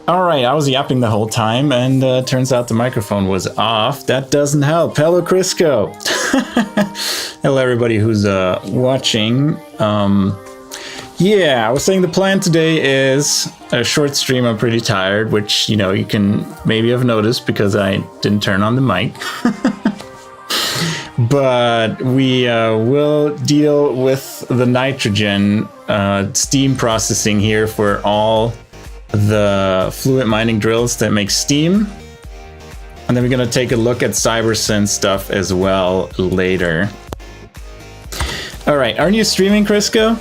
All right, I was yapping the whole time, and turns out the microphone was off. That doesn't help. Hello, Crisco. Hello, everybody who's watching. Yeah, I was saying the plan today is a short stream. I'm pretty tired, which, you know, you can maybe have noticed because I didn't turn on the mic. But we will deal with the nitrogen steam processing here for all the fluid mining drills that make steam. And then we're going to take a look at Cybersyn stuff as well later. All right, aren't you streaming, Crisco?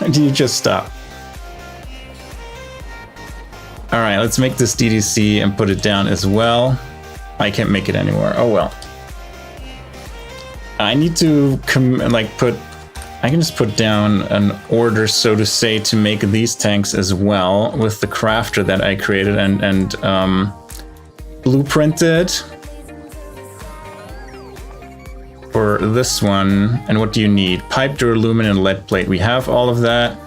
Or do you just stop? All right, let's make this DDC and put it down as well. I can't make it anymore. Oh well. I need to I can just put down an order, so to say, to make these tanks as well with the crafter that I created and blueprinted for this one. And what do you need? Pipe, duralumin, and lead plate. We have all of that.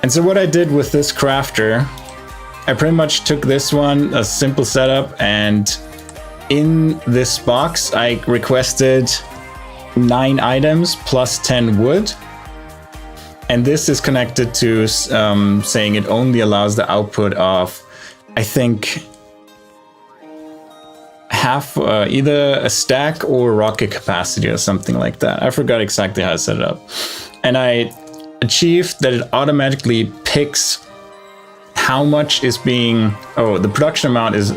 And so what I did with this crafter, I pretty much took this one, a simple setup, and in this box I requested 9 items plus 10 wood, and this is connected to saying it only allows the output of, I think, half either a stack or rocket capacity or something like that. I forgot exactly how I set it up, and I achieved that it automatically picks how much is being, the production amount is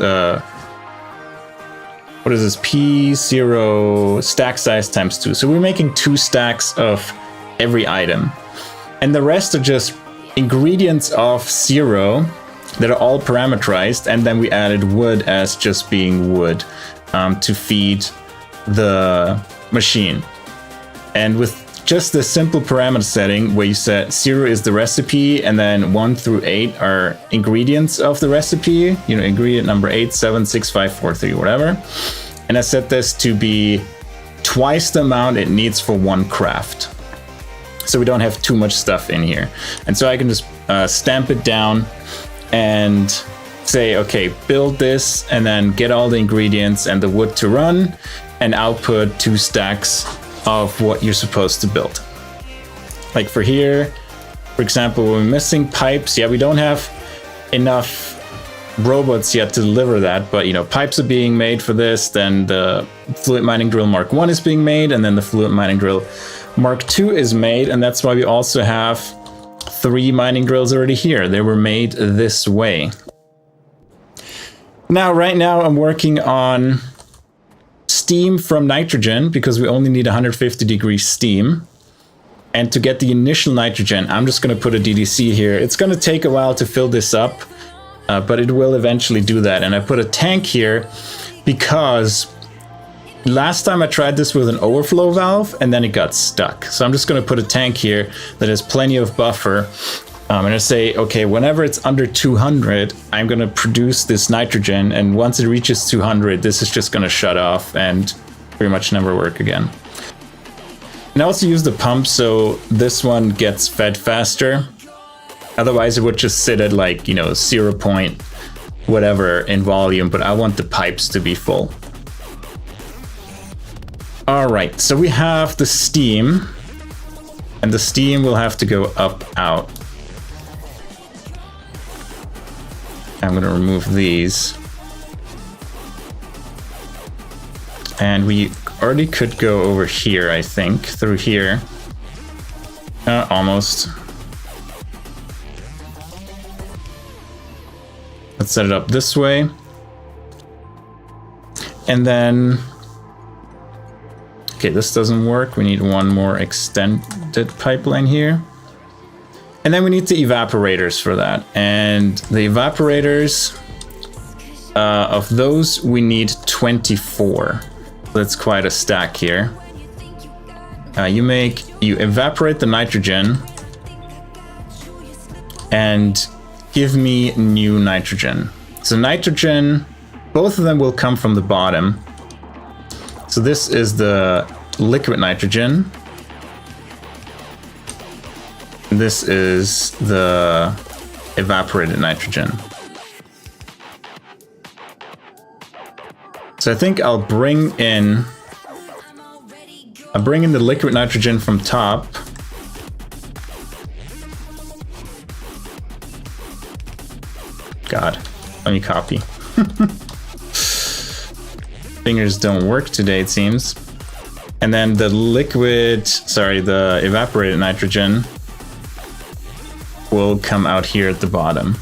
what is this? P0 stack size times 2. So we're making 2 stacks of every item. And the rest are just ingredients of 0 that are all parameterized. And then we added wood as just being wood to feed the machine. And with just the simple parameter setting where you set 0 is the recipe and then 1 through 8 are ingredients of the recipe, you know, ingredient number 8, 7, 6, 5, 4, 3, whatever. And I set this to be twice the amount it needs for one craft. So we don't have too much stuff in here. And so I can just stamp it down and say, okay, build this and then get all the ingredients and the wood to run and output 2 stacks of what you're supposed to build. Like for here, for example, we're missing pipes. Yeah, we don't have enough robots yet to deliver that, but you know, pipes are being made for this. Then the fluid mining drill Mark 1 is being made, and then the fluid mining drill Mark 2 is made, and that's why we also have 3 mining drills already here. They were made this way. Now, right now, I'm working on steam from nitrogen because we only need 150 degrees steam. And to get the initial nitrogen, I'm just going to put a DDC here. It's going to take a while to fill this up, but it will eventually do that. And I put a tank here because last time I tried this with an overflow valve and then it got stuck. So I'm just going to put a tank here that has plenty of buffer. I'm going to say, okay, whenever it's under 200, I'm going to produce this nitrogen. And once it reaches 200, this is just going to shut off and pretty much never work again. And I also use the pump so this one gets fed faster. Otherwise, it would just sit at like, you know, 0 point whatever in volume, but I want the pipes to be full. All right, so we have the steam, and the steam will have to go up, out. I'm going to remove these. And we already could go over here, I think, through here. Almost. Let's set it up this way. And then... okay, this doesn't work. We need one more extended pipeline here. And then we need the evaporators for that. And the evaporators, of those, we need 24. That's quite a stack here. You evaporate the nitrogen and give me new nitrogen. So nitrogen, both of them will come from the bottom. So this is the liquid nitrogen. This is the evaporated nitrogen. So I think I'll bring in the liquid nitrogen from top. God, let me copy. Fingers don't work today, it seems. And then the the evaporated nitrogen will come out here at the bottom.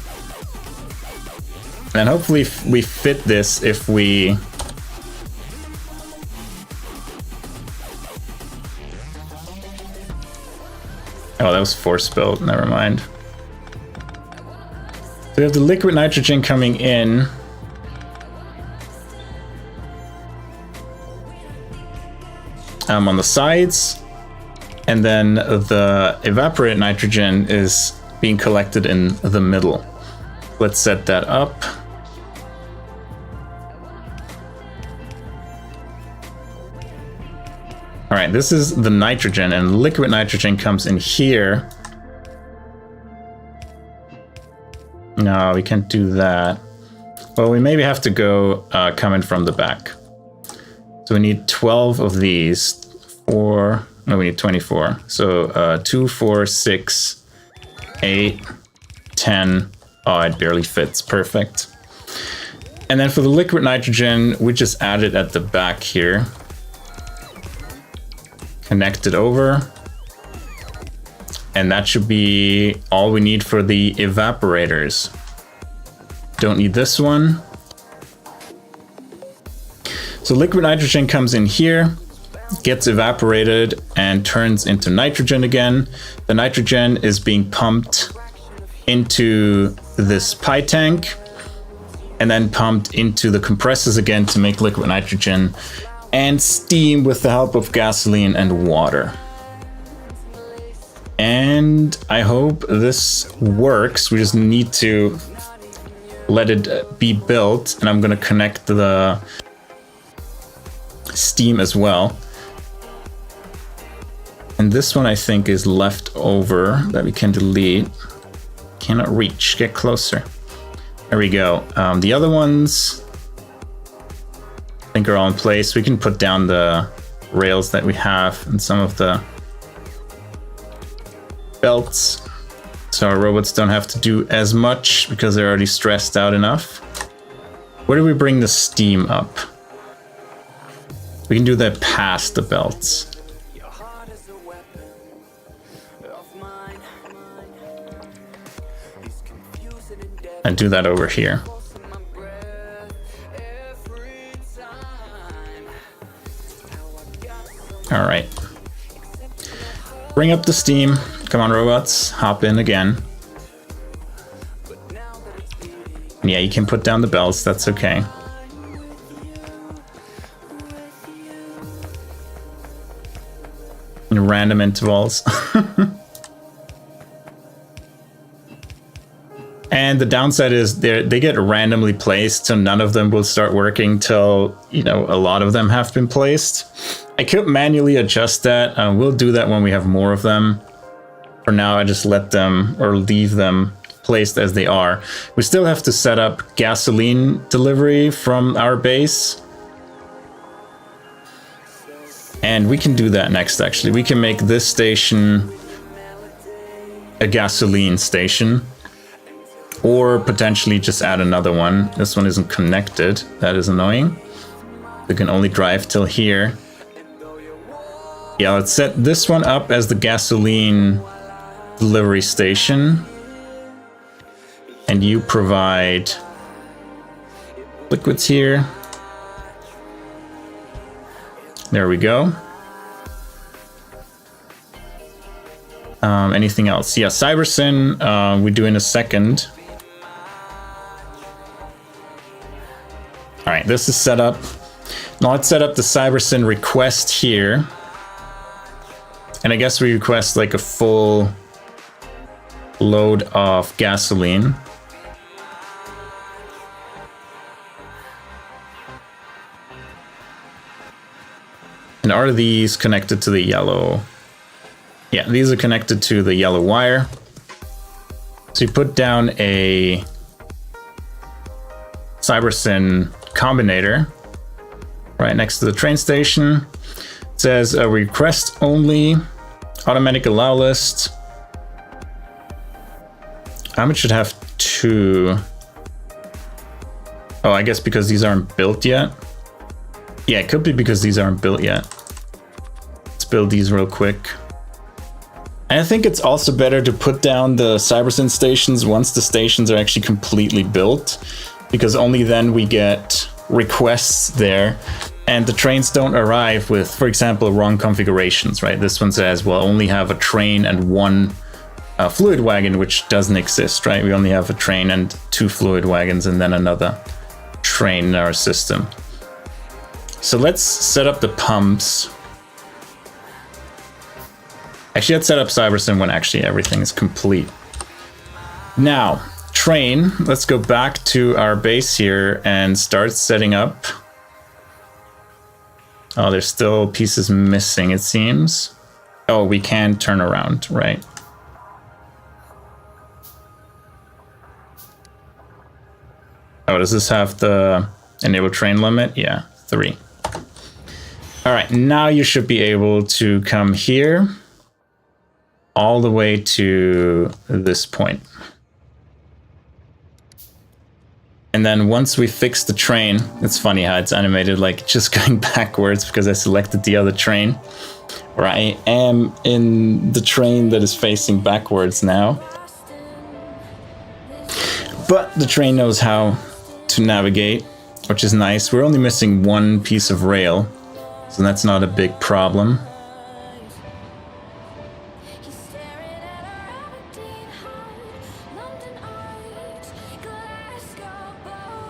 And hopefully we fit this if we... Oh, that was force built, never mind. So we have the liquid nitrogen coming in. On the sides, and then the evaporated nitrogen is being collected in the middle. Let's set that up. All right, this is the nitrogen, and liquid nitrogen comes in here. No, we can't do that. Well, we maybe have to go coming from the back. So we need 12 of these. No, we need 24. So 2, 4, 6, 8, 10. Oh, it barely fits. Perfect. And then for the liquid nitrogen, we just add it at the back here. Connect it over. And that should be all we need for the evaporators. Don't need this one. So liquid nitrogen comes in here, gets evaporated and turns into nitrogen again. The nitrogen is being pumped into this py tank and then pumped into the compressors again to make liquid nitrogen and steam with the help of gasoline and water. And I hope this works. We just need to let it be built, and I'm going to connect the steam as well. And this one I think is left over that we can delete. Cannot reach. Get closer. There we go. The other ones I think are all in place. We can put down the rails that we have and some of the belts, so our robots don't have to do as much because they're already stressed out enough. Where do we bring the steam up? We can do that past the belts. And do that over here. All right. Bring up the steam. Come on, robots. Hop in again. Yeah, you can put down the belts. That's okay. In random intervals. And the downside is they get randomly placed, so none of them will start working till, you know, a lot of them have been placed. I could manually adjust that. We'll do that when we have more of them. For now, I just let them or leave them placed as they are. We still have to set up gasoline delivery from our base. And we can do that next, actually. We can make this station a gasoline station. Or potentially just add another one. This one isn't connected. That is annoying. We can only drive till here. Yeah, let's set this one up as the gasoline delivery station. And you provide liquids here. There we go. Anything else? Yeah, Cybersyn, we do in a second. All right, this is set up. Now let's set up the Cybersyn request here. And I guess we request like a full load of gasoline. And are these connected to the yellow? Yeah, these are connected to the yellow wire. So you put down a Cybersyn combinator. right next to the train station. It says a request only, automatic allow list. I should have 2. Oh, I guess because these aren't built yet. Yeah, it could be because these aren't built yet. Let's build these real quick. And I think it's also better to put down the Cybersyn stations once the stations are actually completely built, because only then we get requests there, and the trains don't arrive with, for example, wrong configurations, right? This one says we'll only have a train and 1 fluid wagon, which doesn't exist, right? We only have a train and 2 fluid wagons and then another train in our system. So let's set up the pumps. Actually, let's set up Cybersyn when actually everything is complete. Now, train, let's go back to our base here and start setting up. Oh, there's still pieces missing, it seems. Oh, we can turn around, right? Oh, does this have the enable train limit? Yeah, 3. All right, now you should be able to come here all the way to this point. And then once we fix the train, it's funny how it's animated like just going backwards because I selected the other train, or I am in the train that is facing backwards now. But the train knows how to navigate, which is nice. We're only missing 1 piece of rail, so that's not a big problem.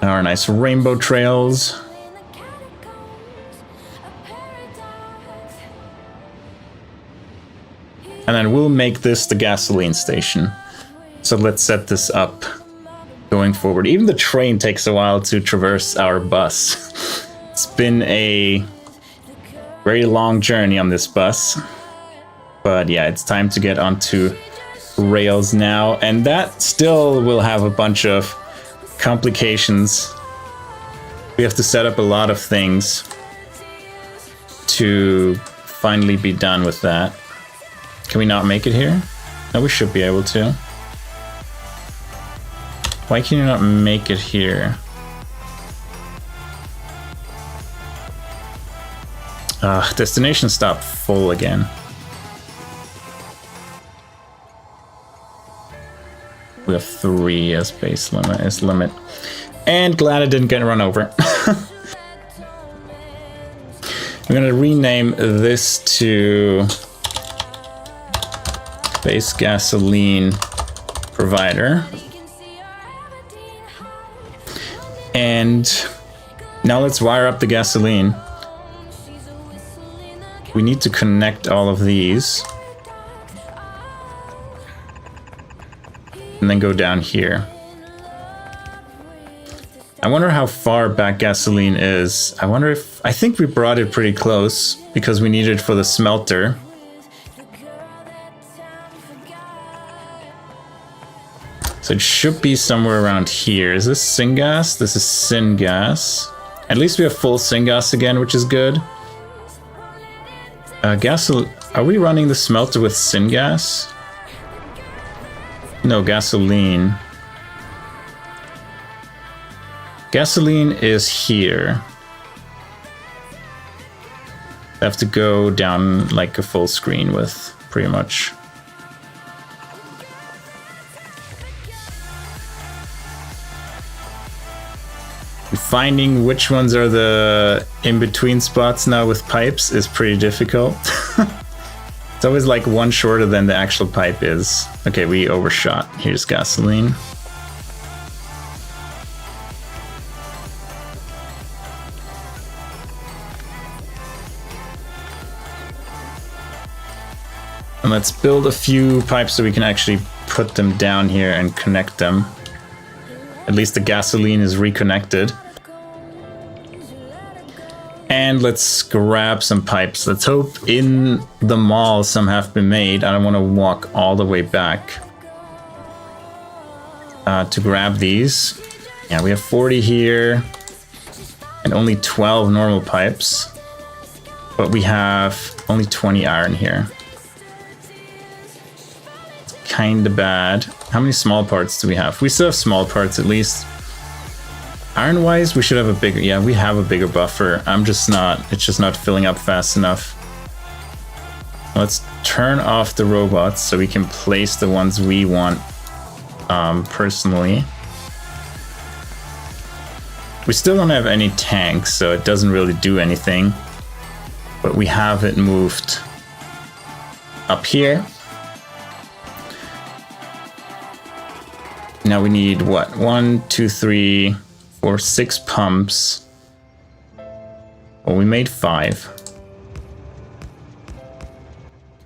Our nice rainbow trails. And then we'll make this the gasoline station. So let's set this up going forward. Even the train takes a while to traverse our bus. It's been a very long journey on this bus. But yeah, it's time to get onto rails now. And that still will have a bunch of complications. We have to set up a lot of things to finally be done with that. Can we not make it here? No, we should be able to. Why can you not make it here? Destination stop full again. We have 3 as base limit. And glad I didn't get run over. I'm gonna rename this to base gasoline provider. And now let's wire up the gasoline. We need to connect all of these. And then go down here. I wonder how far back gasoline is. I think we brought it pretty close because we need it for the smelter. So it should be somewhere around here. Is this syngas? This is syngas. At least we have full syngas again, which is good. Are we running the smelter with syngas? No, gasoline. Gasoline is here. I have to go down like a full screen with pretty much. Finding which ones are the in-between spots now with pipes is pretty difficult. It's always like one shorter than the actual pipe is. Okay, we overshot. Here's gasoline. And let's build a few pipes so we can actually put them down here and connect them. At least the gasoline is reconnected. And let's grab some pipes. Let's hope in the mall some have been made. I don't want to walk all the way back to grab these. Yeah, we have 40 here. and only 12 normal pipes. But we have only 20 iron here. It's kinda bad. How many small parts do we have? We still have small parts at least. Iron-wise, we should have a bigger... Yeah, we have a bigger buffer. It's just not filling up fast enough. Let's turn off the robots so we can place the ones we want personally. We still don't have any tanks, so it doesn't really do anything. But we have it moved up here. Now we need what? 1, 2, 3, 4, 6 pumps. Well, we made 5.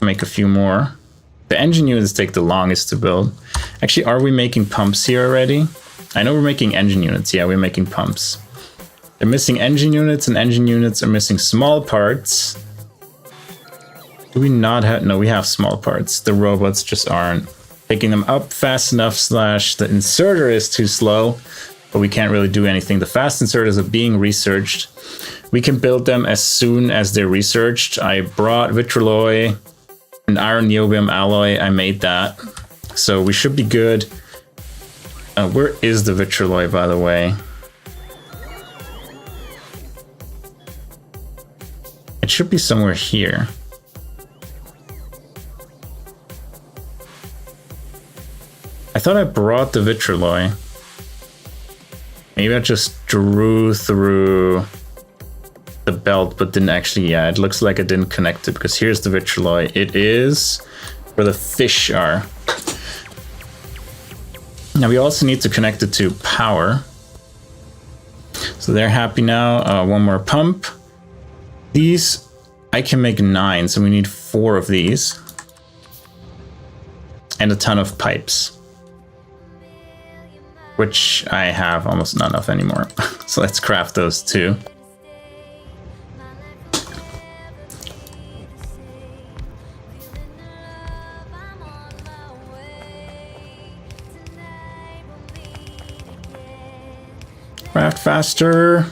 Make a few more. The engine units take the longest to build. Actually, are we making pumps here already? I know we're making engine units. Yeah, we're making pumps. They're missing engine units, and engine units are missing small parts. Do we not have... No, we have small parts. The robots just aren't picking them up fast enough, / the inserter is too slow, but we can't really do anything. The fast inserters are being researched. We can build them as soon as they're researched. I brought Vitroloi and iron niobium alloy. I made that. So we should be good. Where is the Vitroloi, by the way? It should be somewhere here. I thought I brought the Vitroloi. Maybe I just drew through the belt, but didn't actually. Yeah, it looks like I didn't connect it, because here's the Vitroloi. It is where the fish are. Now we also need to connect it to power. So they're happy now. One more pump. These, I can make 9, so we need 4 of these. And a ton of pipes. Which I have almost none of anymore. So let's craft those too. Craft faster.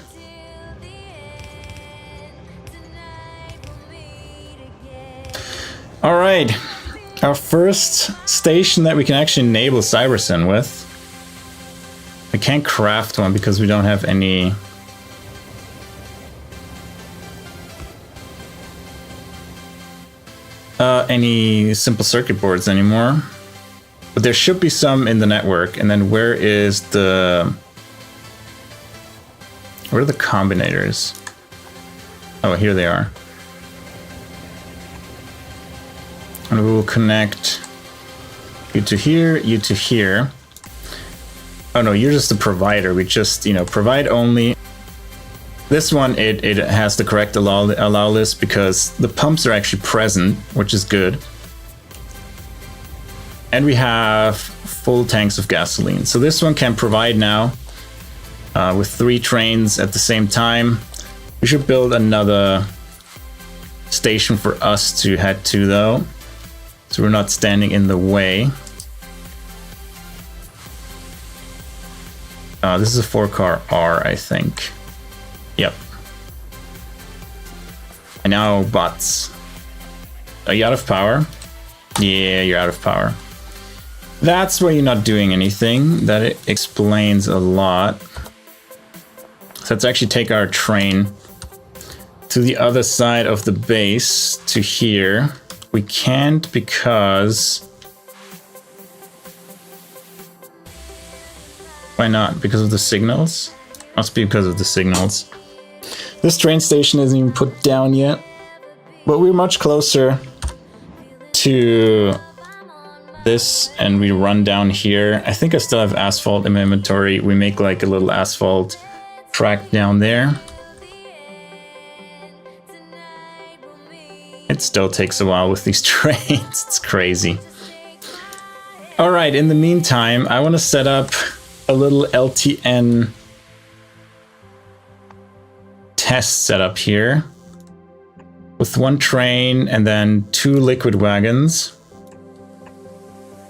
All right, our first station that we can actually enable Cybersyn with. We can't craft one because we don't have any simple circuit boards anymore. But there should be some in the network. And then where are the combinators? Oh, here they are. And we will connect you to here, you to here. Oh no, you're just the provider. We just, provide only. This one, it has the correct allow list because the pumps are actually present, which is good. And we have full tanks of gasoline. So this one can provide now with 3 trains at the same time. We should build another station for us to head to though, so we're not standing in the way. This is a 4-car R, I think. Yep. And now bots. Are you out of power? Yeah, you're out of power. That's why you're not doing anything. That explains a lot. So let's actually take our train to the other side of the base, to here. We can't because... Why not? Because of the signals? Must be because of the signals. This train station isn't even put down yet, but we're much closer to this, and we run down here. I think I still have asphalt in my inventory. We make like a little asphalt track down there. It still takes a while with these trains. It's crazy. All right, in the meantime, I want to set up a little LTN test setup here with 1 train and then 2 liquid wagons,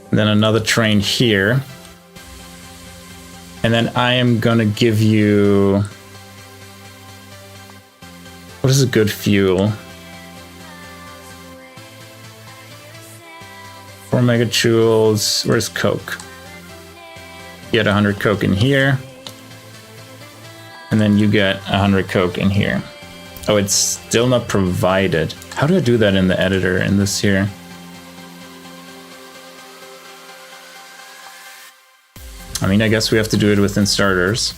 and then another train here. And then I am gonna give you What is a good fuel? 4 megajoules. Where's Coke? Get 100 Coke in here. And then you get 100 Coke in here. Oh, it's still not provided. How do I do that in the editor in this here? I mean, I guess we have to do it within starters.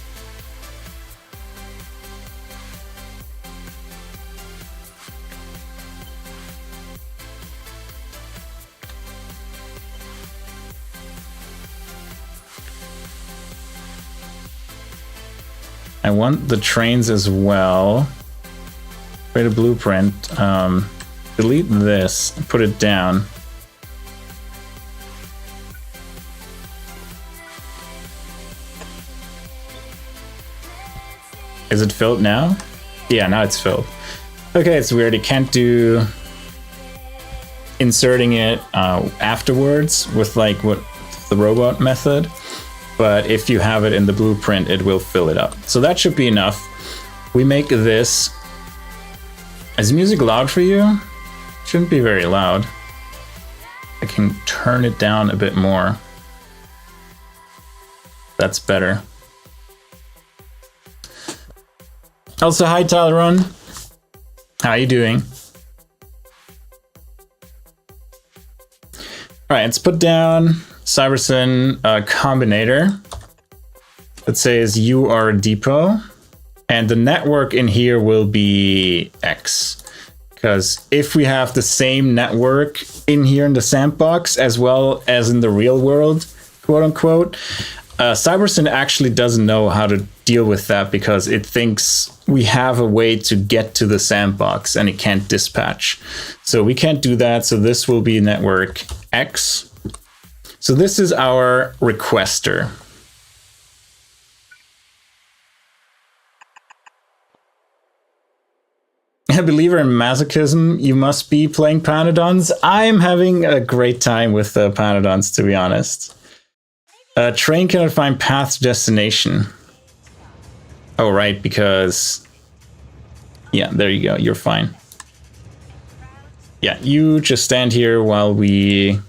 I want the trains as well. Create a blueprint. Delete this and put it down. Is it filled now? Yeah, now it's filled. Okay, it's weird. It can't do inserting it afterwards with like what the robot method. But if you have it in the blueprint, it will fill it up. So that should be enough. We make this. Is music loud for you? Shouldn't be very loud. I can turn it down a bit more. That's better. Also, hi Tyleron. How you doing? All right, let's put down Cybersyn combinator that says you are a depot, and the network in here will be X, because if we have the same network in here in the sandbox as well as in the real world, quote unquote, Cybersyn actually doesn't know how to deal with that because it thinks we have a way to get to the sandbox and it can't dispatch. So we can't do that. So this will be network X. So this is our requester. A believer in masochism, you must be playing Pyanodons. I'm having a great time with the Pyanodons, to be honest. Train cannot find path to destination. Oh, right, because... Yeah, there you go, you're fine. Yeah, you just stand here while we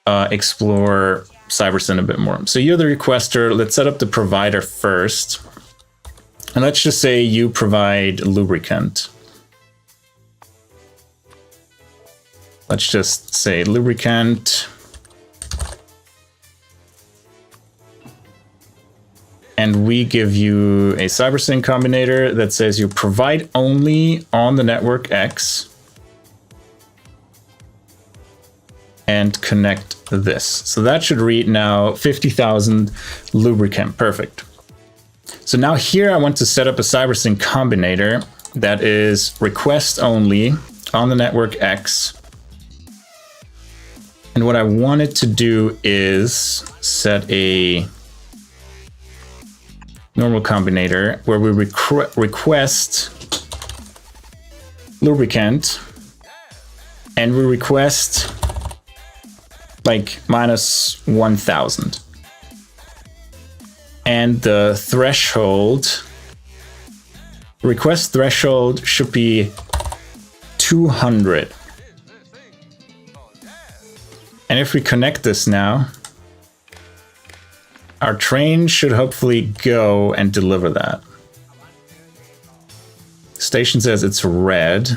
explore Cybersyn a bit more. So you're the requester. Let's set up the provider first. And let's just say you provide lubricant. Let's just say lubricant. And we give you a Cybersyn combinator that says you provide only on the network X. And connect this. So that should read now 50,000 lubricant. Perfect. So now here I want to set up a Cybersyn combinator that is request only on the network X. And what I wanted to do is set a normal combinator where we request lubricant and we request like minus 1,000. And the threshold, request threshold should be 200. And if we connect this now, our train should hopefully go and deliver that. Station says it's red.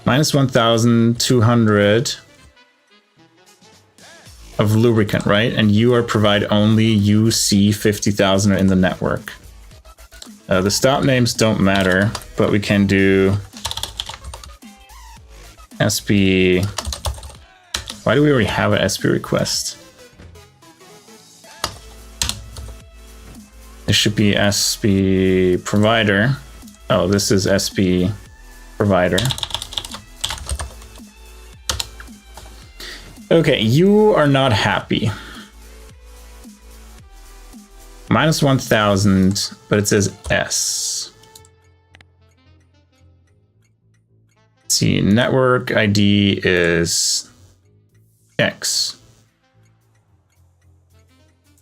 Minus 1,200 of lubricant, right? And you are provide only, you see 50,000 are in the network. The stop names don't matter, but we can do SP. Why do we already have an SP request? This should be SP provider. Oh, this is SP provider. Okay, you are not happy. Minus 1,000, but it says S. Let's see, network ID is X.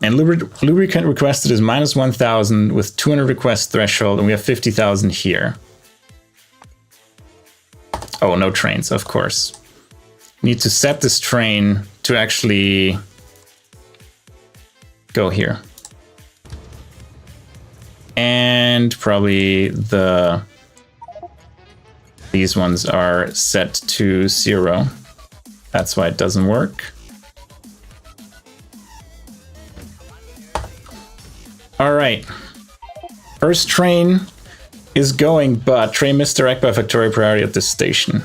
And lubricant requested is minus 1,000 with 200 request threshold, and we have 50,000 here. Oh, no trains, of course. Need to set this train to actually go here. And probably these ones are set to 0. That's why it doesn't work. All right. First train is going, but train misdirect by Factorio priority at this station.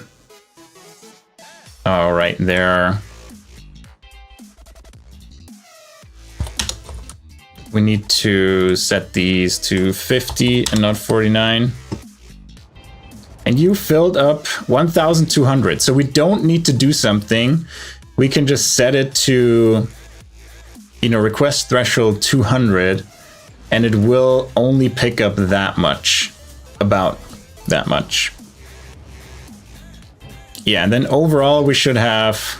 All right, there. We need to set these to 50 and not 49. And you filled up 1,200. So we don't need to do something. We can just set it to, you know, request threshold 200, and it will only pick up that much, about that much. Yeah, and then overall we should have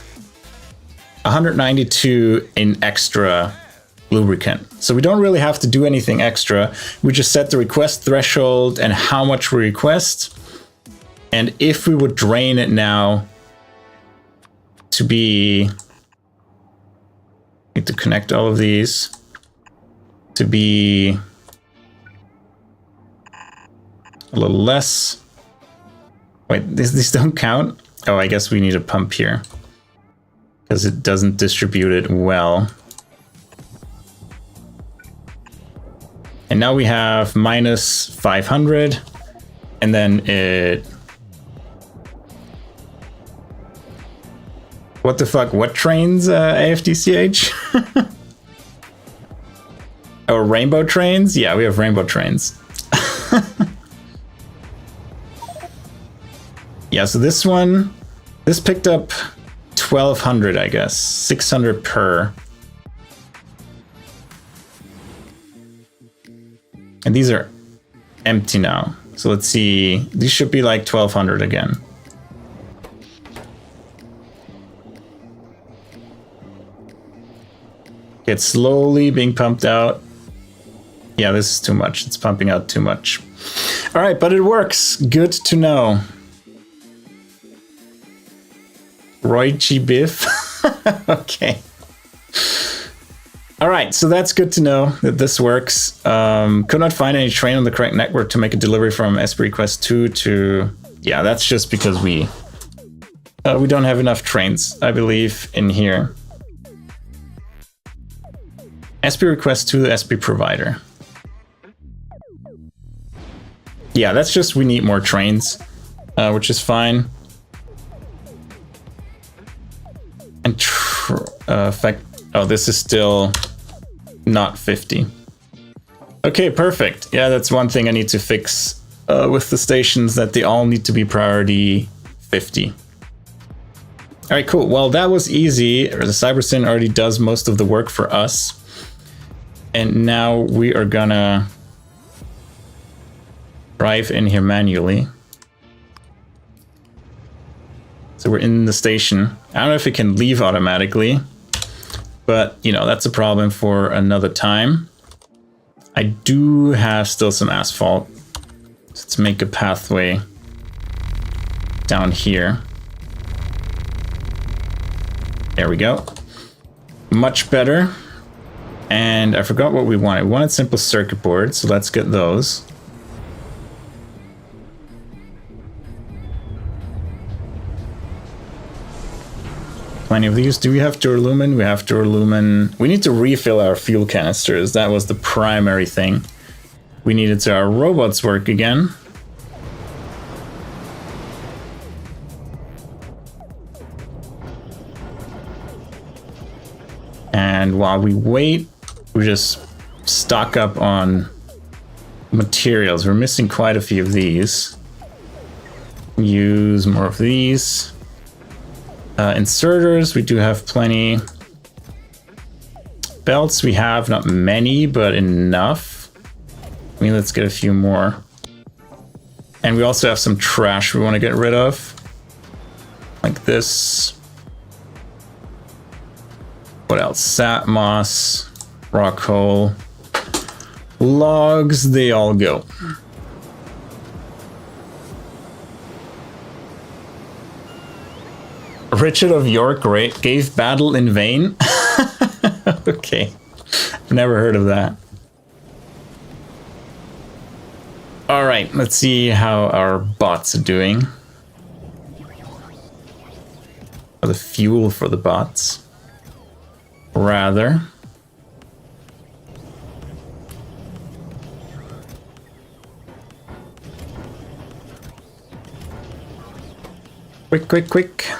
192 in extra lubricant. So we don't really have to do anything extra. We just set the request threshold and how much we request. And if we would drain it now to be, need to connect all of these to be a little less. Wait, these don't count? Oh, I guess we need a pump here because it doesn't distribute it well. And now we have minus 500, and then it... What the fuck? What trains, AFDCH? Oh, rainbow trains? Yeah, we have rainbow trains. Yeah, so this one, this picked up 1,200, I guess. 600 per. And these are empty now. So let's see. These should be like 1,200 again. It's slowly being pumped out. Yeah, this is too much. It's pumping out too much. All right, but it works. Good to know. Roy G. Biff. Okay. All right, so that's good to know that this works. Could not find any train on the correct network to make a delivery from SP request 2 to... Yeah, that's just because we don't have enough trains, I believe, in here. SP request to the SP provider. Yeah, that's just we need more trains, which is fine. And oh, this is still not 50. Okay, perfect. Yeah, that's one thing I need to fix with the stations, that they all need to be priority 50. All right, cool. Well, that was easy. The Cybersyn already does most of the work for us. And now we are gonna drive in here manually. So we're in the station. I don't know if it can leave automatically, but you know, that's a problem for another time. I do have still some asphalt. Let's make a pathway down here. There we go. Much better. And I forgot what we wanted. We wanted simple circuit boards, so let's get those. Plenty of these. Do we have duralumin? We have duralumin. We need to refill our fuel canisters. That was the primary thing. We needed to our robots work again. And while we wait, we just stock up on materials. We're missing quite a few of these. Use more of these. Inserters, we do have plenty. Belts, we have not many, but enough. I mean, let's get a few more. And we also have some trash we want to get rid of. Like this. What else? Sat moss. Rock hole. Logs, they all go. Richard of York gave battle in vain? Okay. Never heard of that. Alright, let's see how our bots are doing. Or the fuel for the bots. Rather. Quick, quick, quick.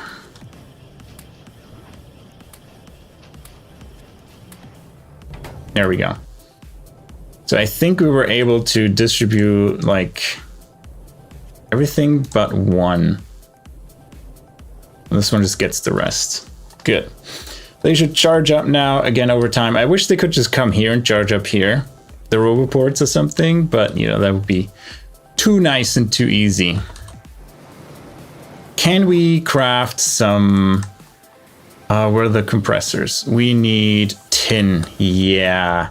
There we go. So I think we were able to distribute like everything but one. This one just gets the rest. Good. They should charge up now again over time. I wish they could just come here and charge up here, the roboports or something, but you know, that would be too nice and too easy. Can we craft some, where are the compressors? We need tin, yeah.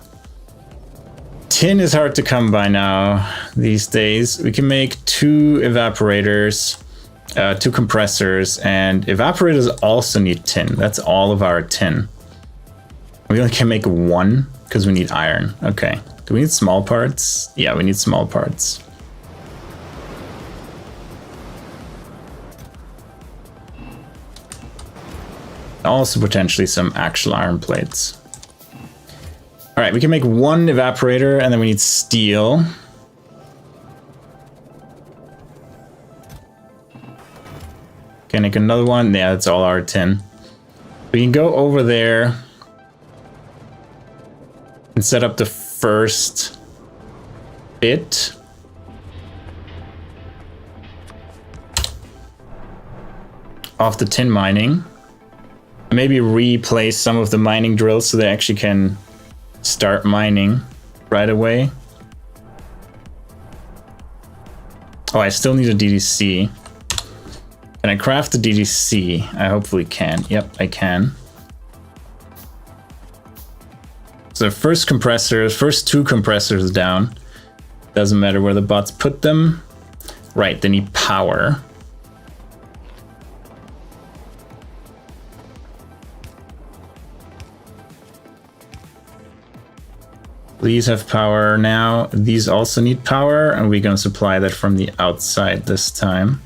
Tin is hard to come by now these days. We can make 2 evaporators, 2 compressors, and evaporators also need tin. That's all of our tin. We only can make 1 because we need iron. Okay. Do we need small parts? Yeah, we need small parts. Also potentially some actual iron plates. All right, we can make 1 evaporator, and then we need steel. Can make another one. Yeah, that's all our tin. We can go over there and set up the first bit. Off the tin mining. Maybe replace some of the mining drills so they actually can start mining right away. Oh, I still need a DDC. Can I craft the DDC? I hopefully can. Yep, I can. So first 2 compressors down. Doesn't matter where the bots put them. Right, they need power. These have power now. These also need power, and we're gonna supply that from the outside this time.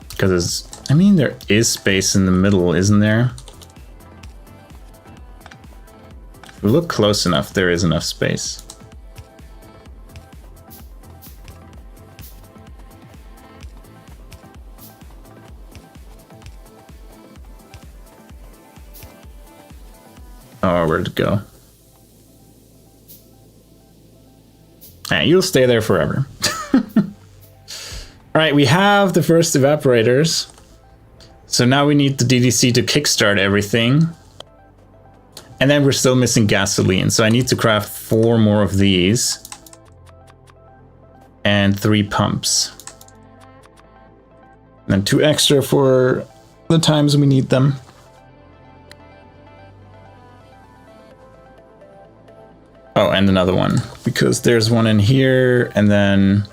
Because I mean, there is space in the middle, isn't there? If we look close enough, there is enough space. Oh, where'd it go? You'll stay there forever. All right, we have the first evaporators. So now we need the DDC to kickstart everything. And then we're still missing gasoline. So I need to craft 4 more of these. And 3 pumps. And then 2 extra for the times we need them. Oh, and another one, because there's one in here, and then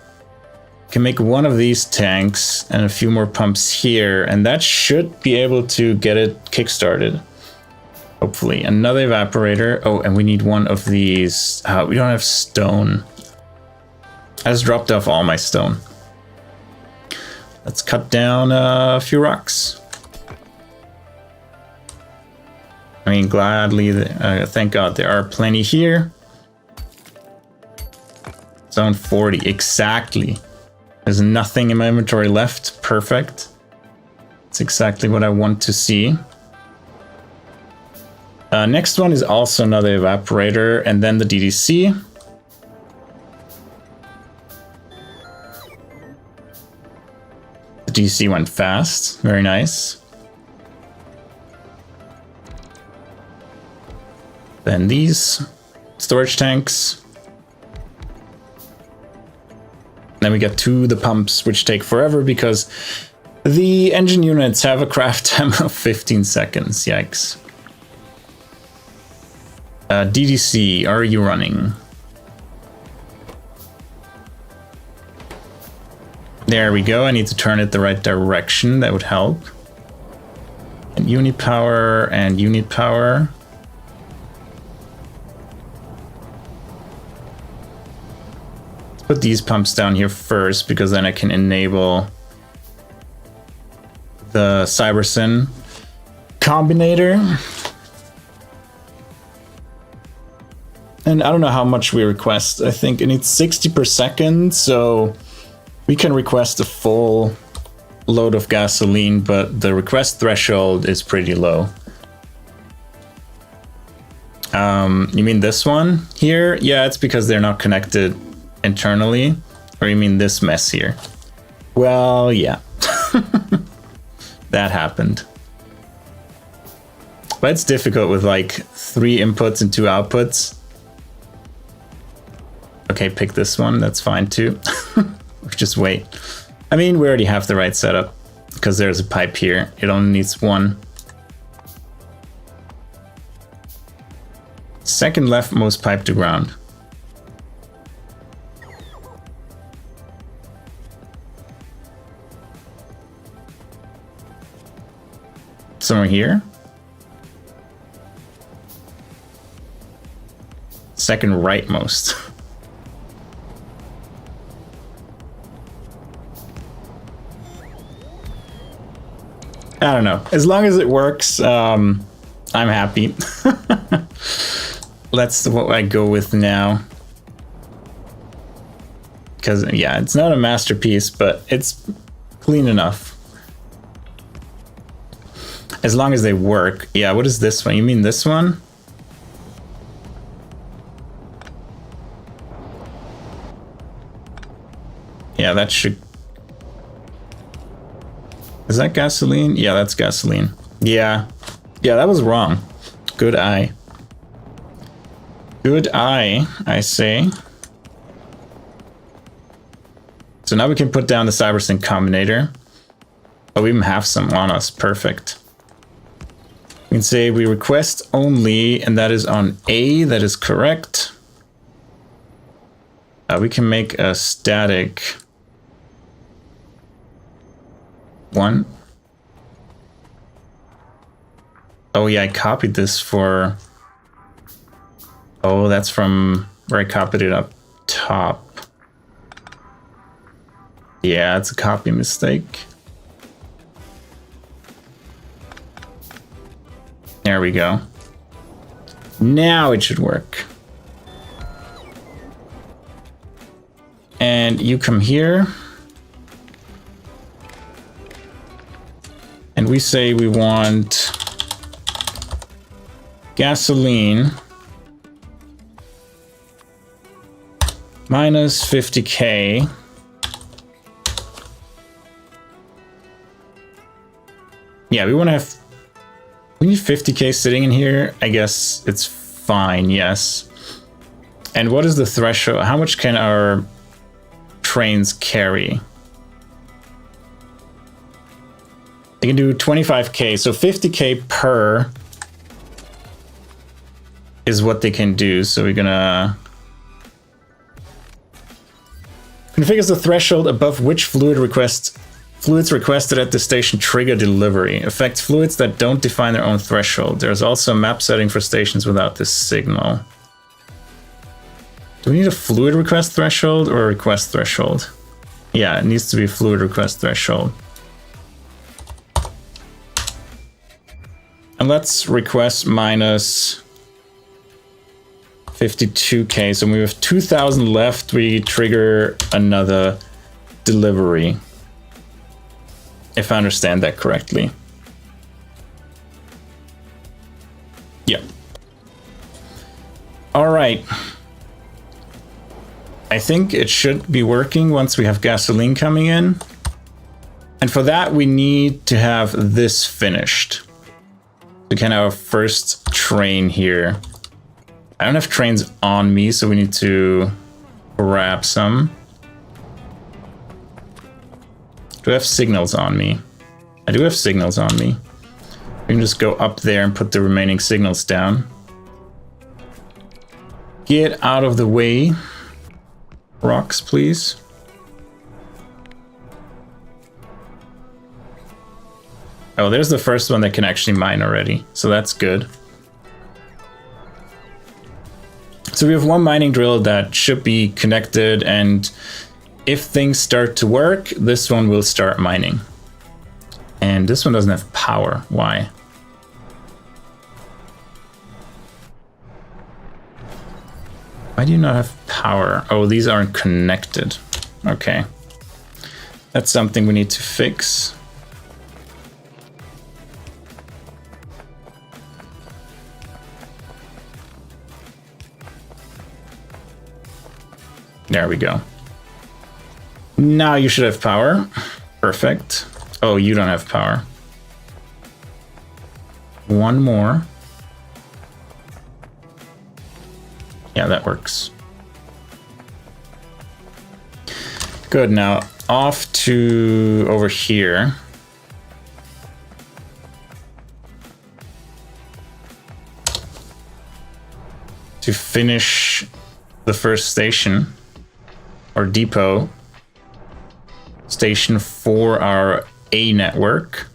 can make 1 of these tanks and a few more pumps here, and that should be able to get it kickstarted. Hopefully. Another evaporator. Oh, and we need 1 of these. We don't have stone. I just dropped off all my stone. Let's cut down a few rocks. I mean, gladly, thank God there are plenty here. Zone 40, exactly. There's nothing in my inventory left. Perfect. It's exactly what I want to see. Next one is also another evaporator, and then the DDC. The DDC went fast. Very nice. Then these storage tanks. Then we get to the pumps, which take forever because the engine units have a craft time of 15 seconds. Yikes. DDC, are you running? There we go. I need to turn it the right direction. That would help. And unit power and unit power. Let's put these pumps down here first, because then I can enable the Cybersyn combinator. And I don't know how much we request. I think it needs 60 per second, so we can request a full load of gasoline, but the request threshold is pretty low. You mean this one here? Yeah, it's because they're not connected internally. Or you mean this mess here? Well, yeah. That happened. But it's difficult with like 3 inputs and 2 outputs. Okay, pick this one, that's fine too. Just wait. I mean, we already have the right setup, because there's a pipe here. It only needs 1. Second leftmost pipe to ground. Somewhere here. Second rightmost. I don't know. As long as it works, I'm happy. That's what I go with now. Because, yeah, it's not a masterpiece, but it's clean enough. As long as they work. Yeah, what is this one? You mean this one? Yeah, that should... Is that gasoline? Yeah, that's gasoline. Yeah. Yeah, that was wrong. Good eye. Good eye, I say. So now we can put down the Cybersyn combinator. Oh, we even have some on us. Perfect. We can say we request only, and that is on A. That is correct. We can make a static... 1. Oh yeah, I copied this for... Oh, that's from where I copied it up top. Yeah, it's a copy mistake. There we go. Now it should work. And you come here. And we say we want gasoline minus 50K. Yeah, we want to have... We need 50K sitting in here. I guess it's fine, yes. And what is the threshold? How much can our trains carry? They can do 25K, so 50K per is what they can do. So we're gonna configure the threshold above which fluids requested at the station trigger delivery. Affects fluids that don't define their own threshold. There's also a map setting for stations without this signal. Do we need a fluid request threshold or a request threshold? Yeah, it needs to be a fluid request threshold. And let's request minus 52K. So when we have 2,000 left, we trigger another delivery. If I understand that correctly. Yeah. All right. I think it should be working once we have gasoline coming in. And for that, we need to have this finished. We can have our first train here. I don't have trains on me, so we need to grab some. Do I have signals on me? I do have signals on me. We can just go up there and put the remaining signals down. Get out of the way. Rocks, please. Oh, there's the first one that can actually mine already, so that's good. So we have one mining drill that should be connected, and if things start to work, this one will start mining. And this one doesn't have power. Why? Why do you not have power? Oh, these aren't connected. Okay. That's something we need to fix. There we go. Now you should have power. Perfect. Oh, you don't have power. One more. Yeah, that works. Good, now off to over here. To finish the first station. Or depot station for our A network,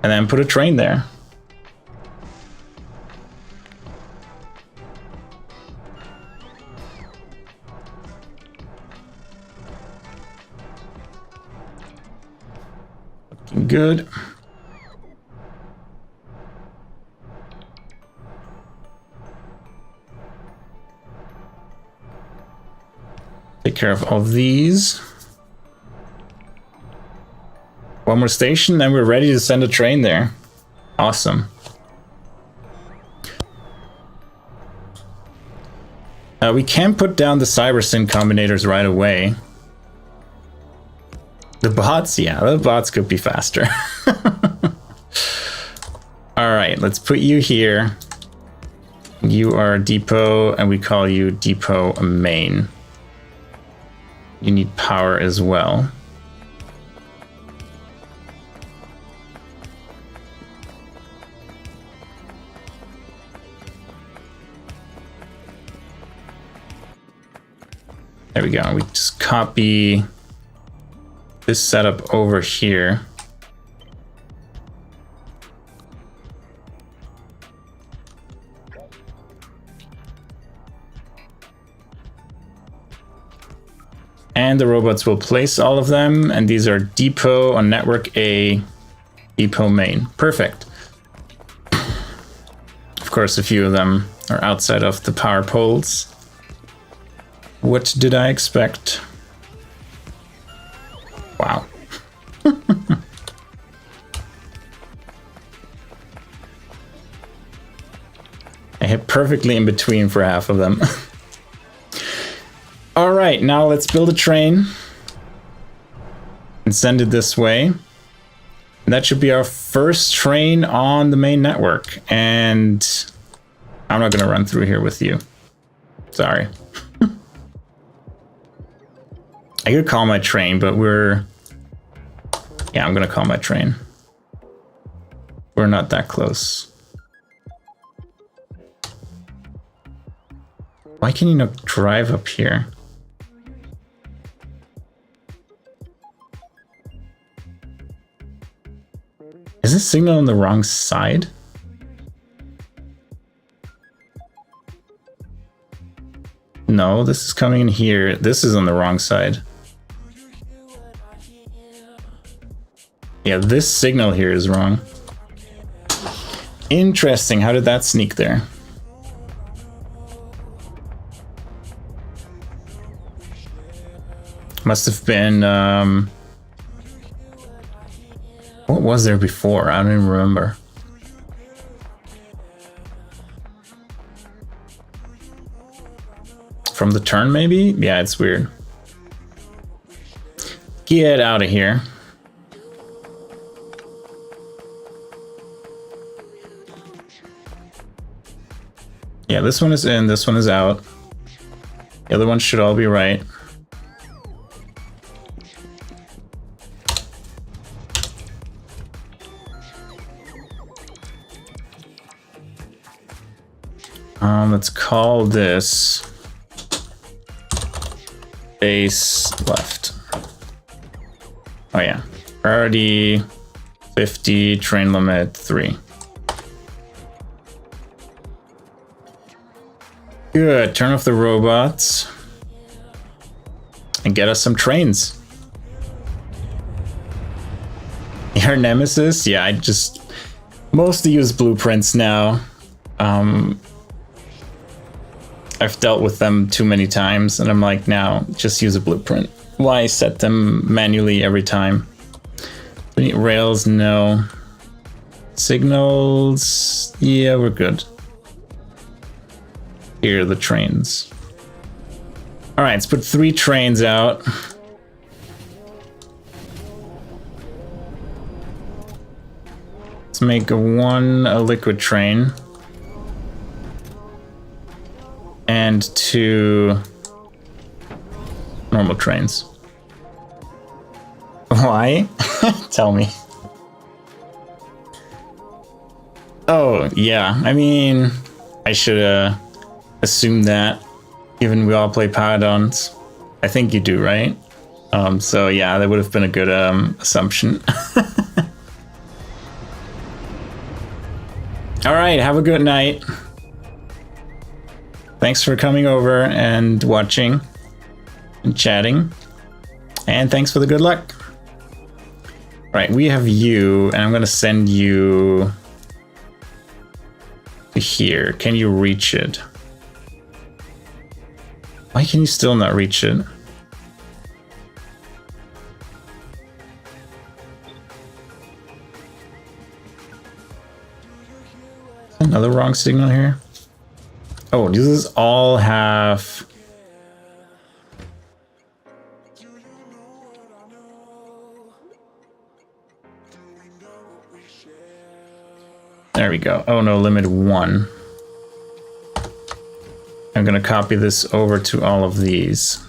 and then put a train there. Looking good. Take care of all these. One more station, then we're ready to send a train there. Awesome. We can put down the Cybersyn combinators right away. The bots, yeah, the bots could be faster. Alright, let's put you here. You are depot, and we call you depot main. You need power as well. There we go. We just copy this setup over here. And the robots will place all of them, and these are depot on network A, depot main. Perfect. Of course, a few of them are outside of the power poles. What did I expect? Wow. I hit perfectly in between for half of them. All right, now let's build a train and send it this way. And that should be our first train on the main network. And I'm not going to run through here with you. Sorry. I could call my train, but we're... Yeah, I'm going to call my train. We're not that close. Why can you not drive up here? Is this signal on the wrong side? No, this is coming in here. This is on the wrong side. Yeah, this signal here is wrong. Interesting. How did that sneak there? Must have been... what was there before? I don't even remember. From the turn, maybe? Yeah, it's weird. Get out of here. Yeah, this one is in, this one is out. The other ones should all be right. Let's call this base left. Oh yeah, priority 50, train limit 3. Good, turn off the robots and get us some trains. Your nemesis? Yeah, I just mostly use blueprints now. I've dealt with them too many times, and I'm like, now just use a blueprint. Why set them manually every time? Rails, no. Signals, yeah, we're good. Here are the trains. All right, let's put 3 trains out. Let's make a liquid train. And 2 normal trains. Why? Tell me. Oh, yeah. I mean, I should assume that, given we all play Pyanodons. I think you do, right? So yeah, that would have been a good assumption. All right, have a good night. Thanks for coming over and watching and chatting. And thanks for the good luck. All right, we have you, and I'm gonna send you to here. Can you reach it? Why can you still not reach it? Another wrong signal here. Oh, these all have... There we go. Oh no, limit 1. I'm gonna copy this over to all of these.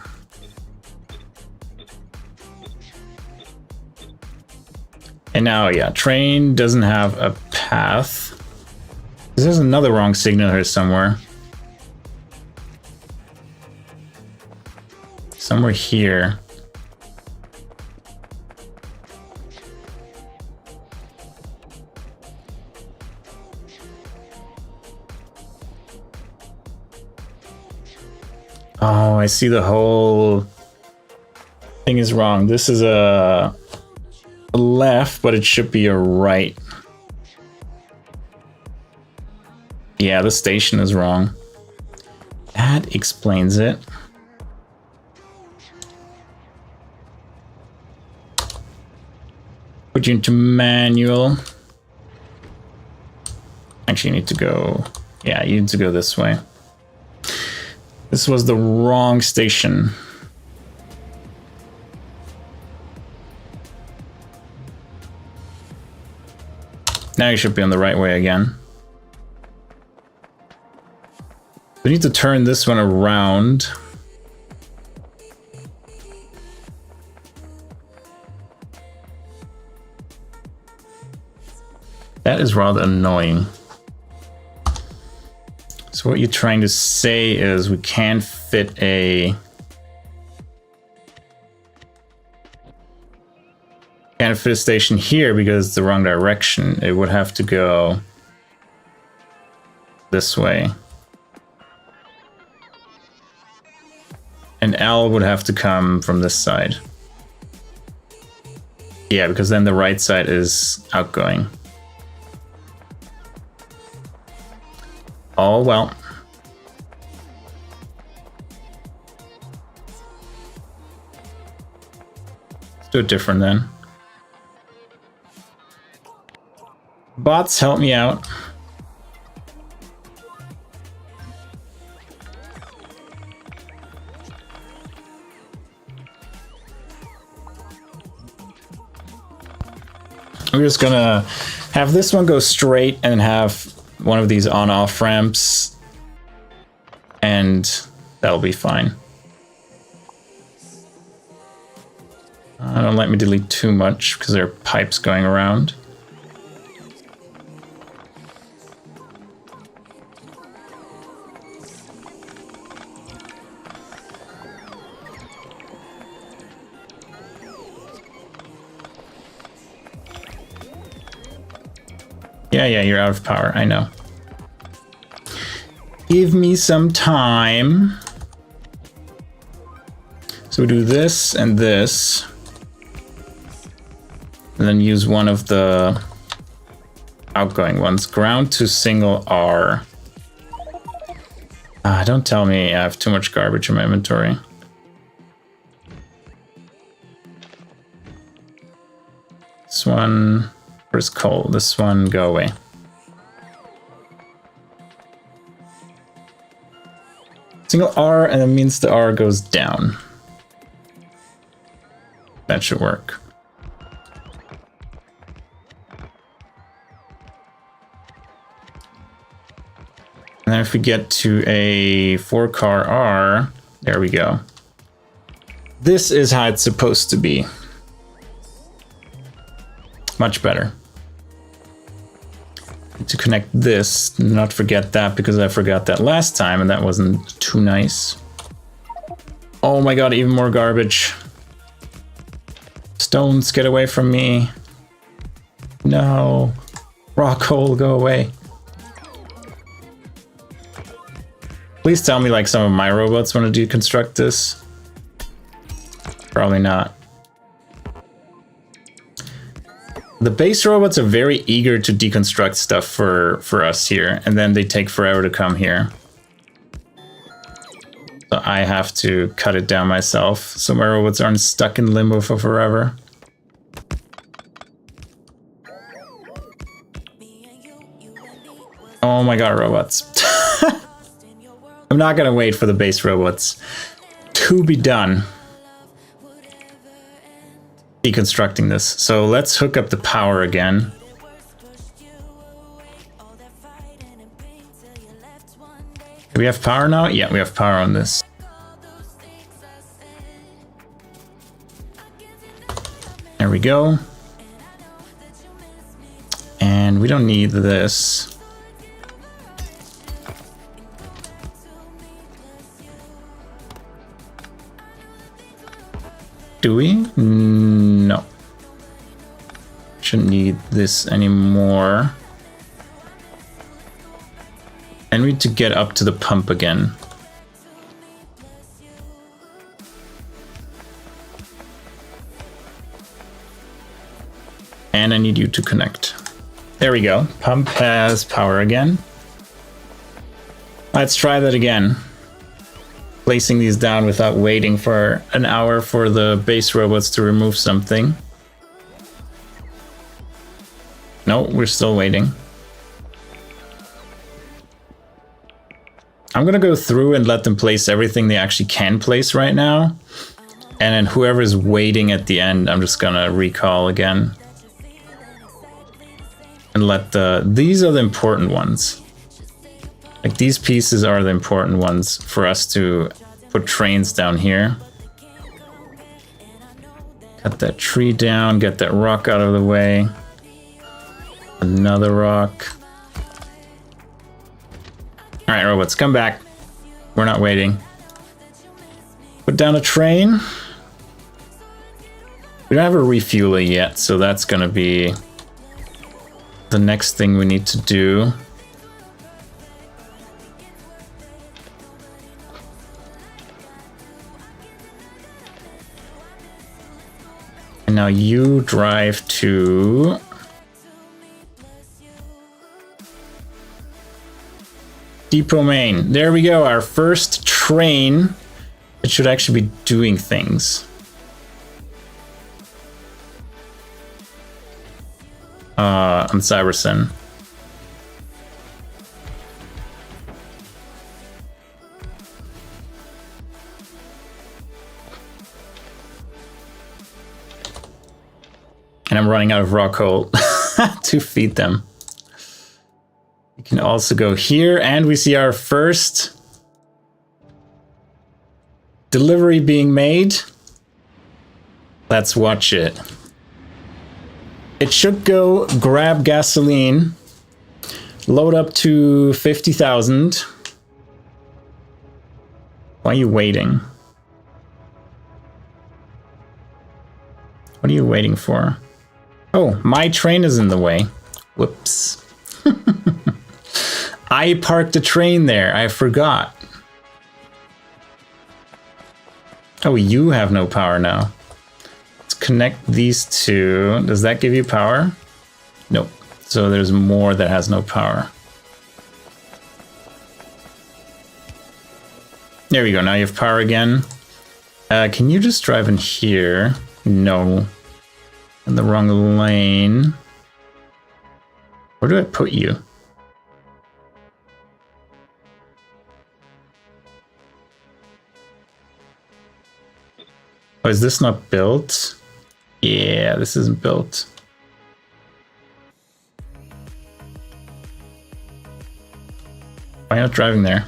And now, yeah, train doesn't have a path. There's another wrong signal here somewhere. Somewhere here. Oh, I see the whole thing is wrong. This is a left, but it should be a right. Yeah, the station is wrong. That explains it. Put you into manual. Actually, you need to go... Yeah, you need to go this way. This was the wrong station. Now you should be on the right way again. We need to turn this one around. That is rather annoying. So what you're trying to say is we can't fit a... Can't fit a station here because it's the wrong direction. It would have to go this way. And L would have to come from this side. Yeah, because then the right side is outgoing. Oh, well. Let's do it different then. Bots, help me out. We're just gonna have this one go straight and have one of these on-off ramps, and that'll be fine. Don't let me delete too much because there are pipes going around. Yeah, you're out of power, I know. Give me some time. So we do this and this. And then use one of the outgoing ones. Ground to single R. Don't tell me I have too much garbage in my inventory. This one, where's coal? This one, go away. Single R, and that means the R goes down. That should work. And then if we get to a 4-car R, there we go. This is how it's supposed to be. Much better. Need to connect this, not forget that because I forgot that last time and that wasn't too nice. Oh my god, even more garbage. Stones, get away from me. No. Rock hole, go away. Please tell me like some of my robots want to deconstruct this. Probably not. The base robots are very eager to deconstruct stuff for us here, and then they take forever to come here. So I have to cut it down myself, so my robots aren't stuck in limbo for forever. Oh my god, robots. I'm not gonna wait for the base robots to be done deconstructing this. So let's hook up the power again. Do we have power now? Yeah, we have power on this. There we go. And we don't need this. Do we? No. Shouldn't need this anymore. And we need to get up to the pump again. And I need you to connect. There we go. Pump has power again. Let's try that again. Placing these down without waiting for an hour for the base robots to remove something. No, we're still waiting. I'm gonna go through and let them place everything they actually can place right now. And then whoever's waiting at the end, I'm just gonna recall again. And let these are the important ones. Like these pieces are the important ones for us to put trains down here. Cut that tree down, get that rock out of the way. Another rock. All right, robots, come back. We're not waiting. Put down a train. We don't have a refueler yet, so that's gonna be the next thing we need to do. And now you drive to Depot Main. There we go, our first train. It should actually be doing things. On Cybersyn. And I'm running out of rock coal to feed them. You can also go here, and we see our first delivery being made. Let's watch it. It should go grab gasoline, load up to 50,000. Why are you waiting? What are you waiting for? Oh, my train is in the way. Whoops. I parked a train there. I forgot. Oh, you have no power now. Let's connect these two. Does that give you power? Nope. So there's more that has no power. There we go. Now you have power again. Can you just drive in here? No. In the wrong lane. Where do I put you? Oh, is this not built? Yeah, this isn't built. Why not driving there?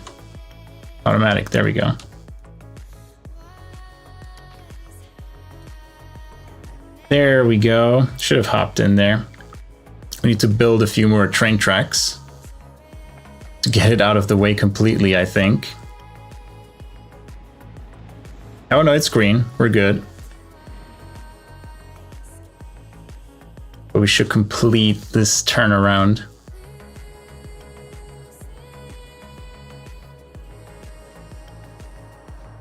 Automatic, there we go. There we go. Should have hopped in there. We need to build a few more train tracks to get it out of the way completely, I think. Oh no, it's green. We're good. But we should complete this turnaround.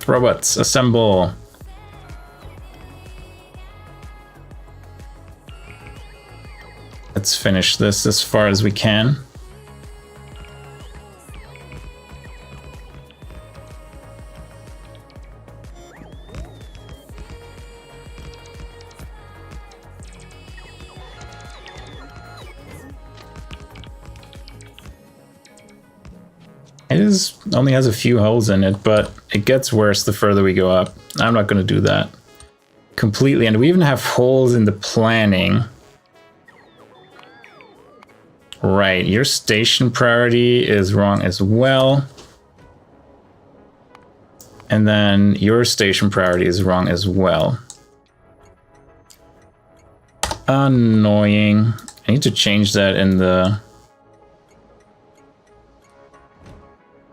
Robots, assemble. Let's finish this as far as we can. It only has a few holes in it, but it gets worse the further we go up. I'm not going to do that completely. And we even have holes in the planning. Right, your station priority is wrong as well. And then your station priority is wrong as well. Annoying. I need to change that in the...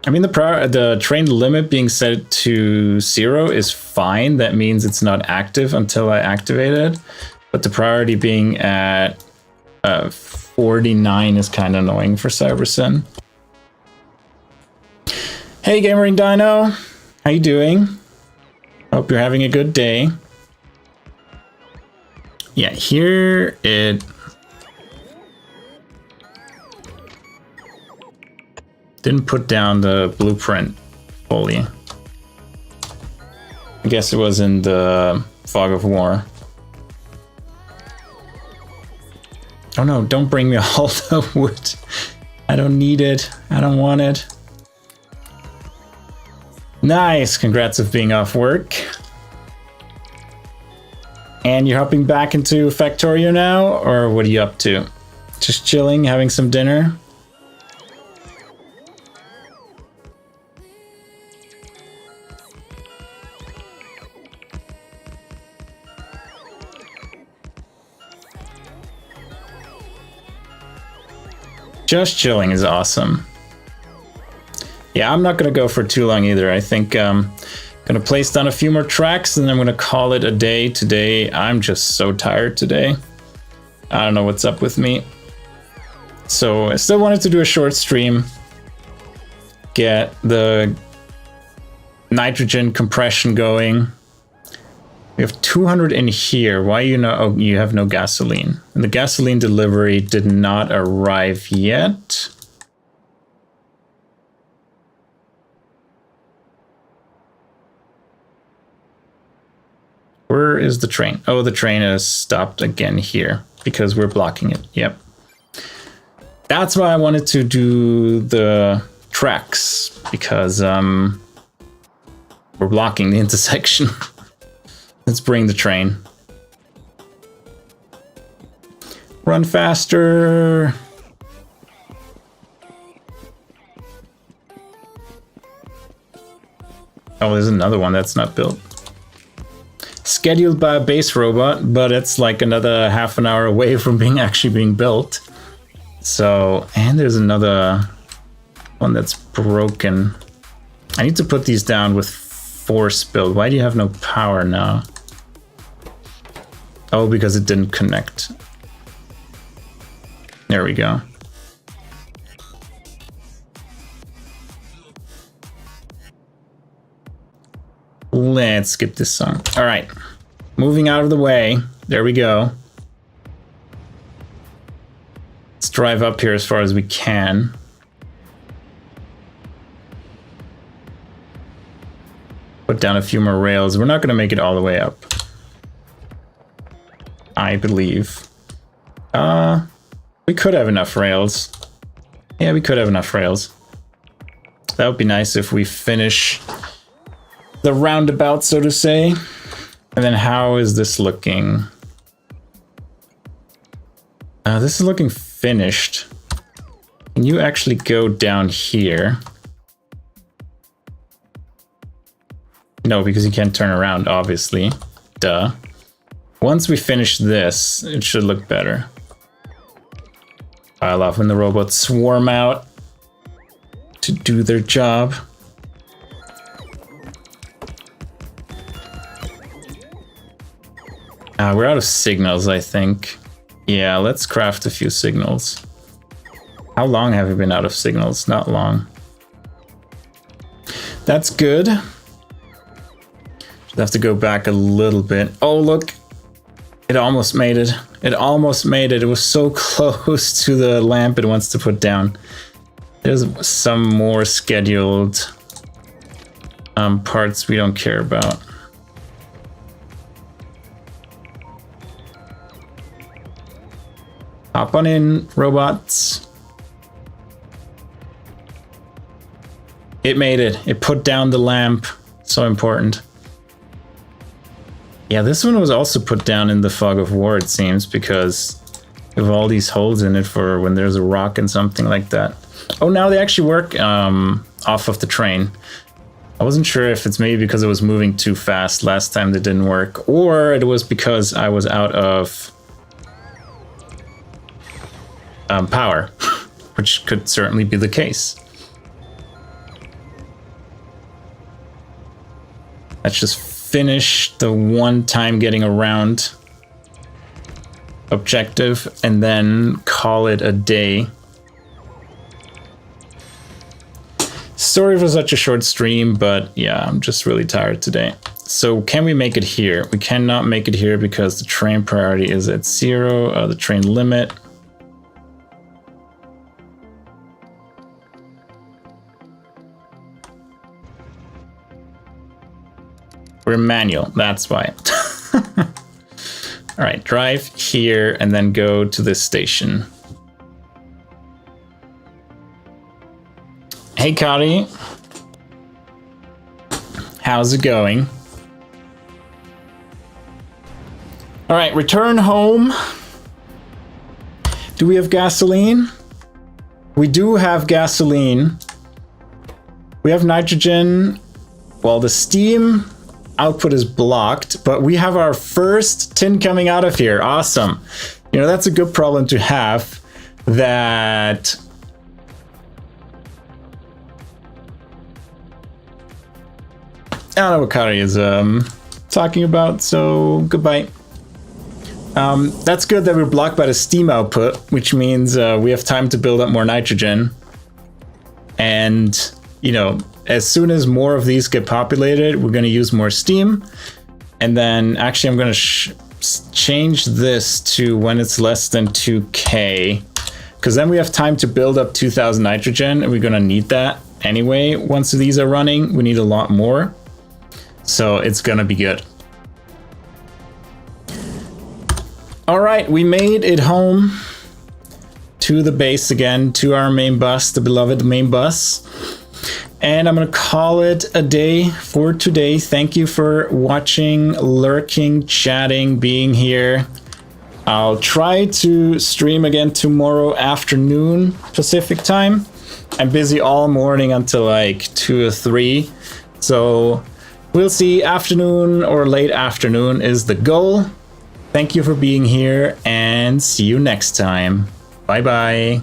I mean, the train limit being set to 0 is fine. That means it's not active until I activate it. But the priority being at 49 is kind of annoying for Cybersyn. Hey, Gamering Dino. How you doing? Hope you're having a good day. Yeah, here it... didn't put down the blueprint fully. I guess it was in the fog of war. Oh no, don't bring me all the wood. I don't need it. I don't want it. Nice, congrats of being off work. And you're hopping back into Factorio now? Or what are you up to? Just chilling, having some dinner? Just chilling is awesome. Yeah, I'm not gonna go for too long either. I think I'm gonna place down a few more tracks and then I'm gonna call it a day today. I'm just so tired today. I don't know what's up with me. So I still wanted to do a short stream. Get the nitrogen compression going. We have 200 in here. Why oh, you have no gasoline. And the gasoline delivery did not arrive yet. Where is the train? Oh, the train is stopped again here because we're blocking it. Yep. That's why I wanted to do the tracks, because we're blocking the intersection. Let's bring the train. Run faster. Oh, there's another one that's not built. Scheduled by a base robot, but it's like another half an hour away from actually being built. So, and there's another one that's broken. I need to put these down with force build. Why do you have no power now? Oh, because it didn't connect. There we go. let's skip this song. All right, moving out of the way. There we go. Let's drive up here as far as we can. Put down a few more rails. We're not going to make it all the way up, I believe. We could have enough rails. Yeah, we could have enough rails. That would be nice if we finish the roundabout, so to say. And then how is this looking? This is looking finished. Can you actually go down here? No, because you can't turn around, obviously. Duh. Once we finish this, it should look better. I love when the robots swarm out to do their job. We're out of signals, I think. Yeah, let's craft a few signals. How long have we been out of signals? Not long. That's good. Should have to go back a little bit. Oh, look. It almost made it. It almost made it. It was so close to the lamp it wants to put down. There's some more scheduled parts we don't care about. Hop on in, robots. It made it. It put down the lamp. So important. Yeah, this one was also put down in the fog of war, it seems, because of all these holes in it for when there's a rock and something like that. Oh, now they actually work off of the train. I wasn't sure if it's maybe because it was moving too fast last time that didn't work, or it was because I was out of power, which could certainly be the case. Let's just finish the one time getting around objective and then call it a day. Sorry for such a short stream, but yeah, I'm just really tired today. So can we make it here? We cannot make it here because the train priority is at 0, the train limit. We're manual, that's why. All right, drive here and then go to this station. Hey, Cody. How's it going? All right, return home. Do we have gasoline? We do have gasoline. We have nitrogen. Well, the steam output is blocked, but we have our first tin coming out of here. Awesome. You know, that's a good problem to have, that I don't know what Kari is talking about, so goodbye. That's good that we're blocked by the steam output, which means we have time to build up more nitrogen. And, you know, as soon as more of these get populated, we're going to use more steam. And then actually I'm going to change this to when it's less than 2K, because then we have time to build up 2000 nitrogen, and we're going to need that anyway. Once these are running, we need a lot more. So it's going to be good. All right, we made it home to the base again, to our main bus, the beloved main bus. And I'm going to call it a day for today. Thank you for watching, lurking, chatting, being here. I'll try to stream again tomorrow afternoon Pacific time. I'm busy all morning until like 2 or 3. So we'll see. Afternoon or late afternoon is the goal. Thank you for being here and see you next time. Bye bye.